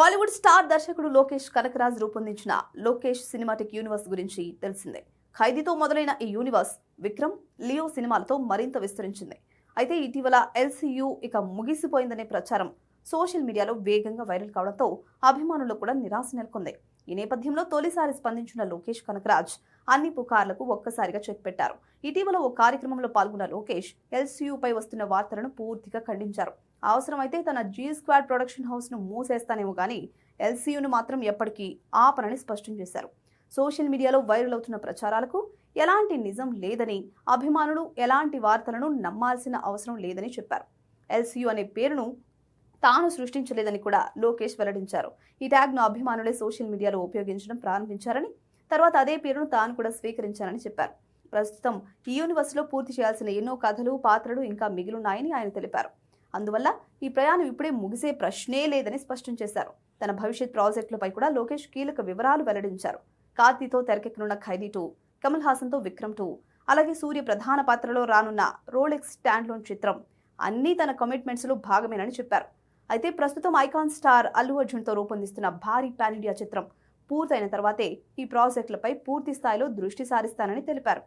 Hollywood star దర్శకుడు లోకేష్ కనకరాజ్ రూపొందించిన Lokesh cinematic universe గురించి తెలిసిందే. ఖైదీతో మొదలైన ఈ యూనివర్స్ విక్రమ్, లియో సినిమాలతో మరింత విస్తరించింది. అయితే ఇటీవల ఎల్సీయూ ఇక ముగిసిపోయిందనే ప్రచారం సోషల్ మీడియాలో వేగంగా వైరల్ కావడంతో అభిమానుల్లో కూడా నిరాశ నెలకొంది. ఈ నేపథ్యంలో తొలిసారి స్పందించిన లోకేష్ కనకరాజ్ అన్ని పుకార్లకు ఒక్కసారిగా చెక్ పెట్టారు. ఇటీవల ఓ కార్యక్రమంలో పాల్గొన్న లోకేష్ ఎల్సీయూపై వస్తున్న వార్తలను పూర్తిగా ఖండించారు. అవసరమైతే తన జీ స్క్వాడ్ ప్రొడక్షన్ హౌస్ ను మూసేస్తానేమో కానీ ఎల్సీయూను మాత్రం ఎప్పటికీ ఆపనని స్పష్టం చేశారు. సోషల్ మీడియాలో వైరల్ అవుతున్న ప్రచారాలకు ఎలాంటి నిజం లేదని, అభిమానులు ఎలాంటి వార్తలను నమ్మాల్సిన అవసరం లేదని చెప్పారు. ఎల్సీయూ అనే పేరును తాను సృష్టించలేదని కూడా లోకేష్ వెల్లడించారు. ఈ ట్యాగ్ ను అభిమానులే సోషల్ మీడియాలో ఉపయోగించడం ప్రారంభించారని, తర్వాత అదే పేరును తాను కూడా స్వీకరించానని చెప్పారు. ప్రస్తుతం ఈ యూనివర్స్ లో పూర్తి చేయాల్సిన ఎన్నో కథలు, పాత్రలు ఇంకా మిగిలిన్నాయని ఆయన తెలిపారు. అందువల్ల ఈ ప్రయాణం ఇప్పుడే ముగిసే ప్రశ్నే లేదని స్పష్టం చేశారు. తన భవిష్యత్ ప్రాజెక్టులపై కూడా లోకేష్ కీలక వివరాలు వెల్లడించారు. కార్తీతో తెరకెక్కనున్న ఖైదీ 2, కమల్ హాసన్తో విక్రమ్ 2, అలాగే సూర్య ప్రధాన పాత్రలో రానున్న రోలెక్స్ స్టాండ్లోన్ చిత్రం అన్నీ తన కమిట్మెంట్స్ లో భాగమేనని చెప్పారు. అయితే ప్రస్తుతం ఐకాన్ స్టార్ అల్లు అర్జున్తో రూపొందిస్తున్న భారీ పాన్ ఇండియా చిత్రం పూర్తయిన తర్వాతే ఈ ప్రాజెక్టులపై పూర్తి స్థాయిలో దృష్టి సారిస్తానని తెలిపారు.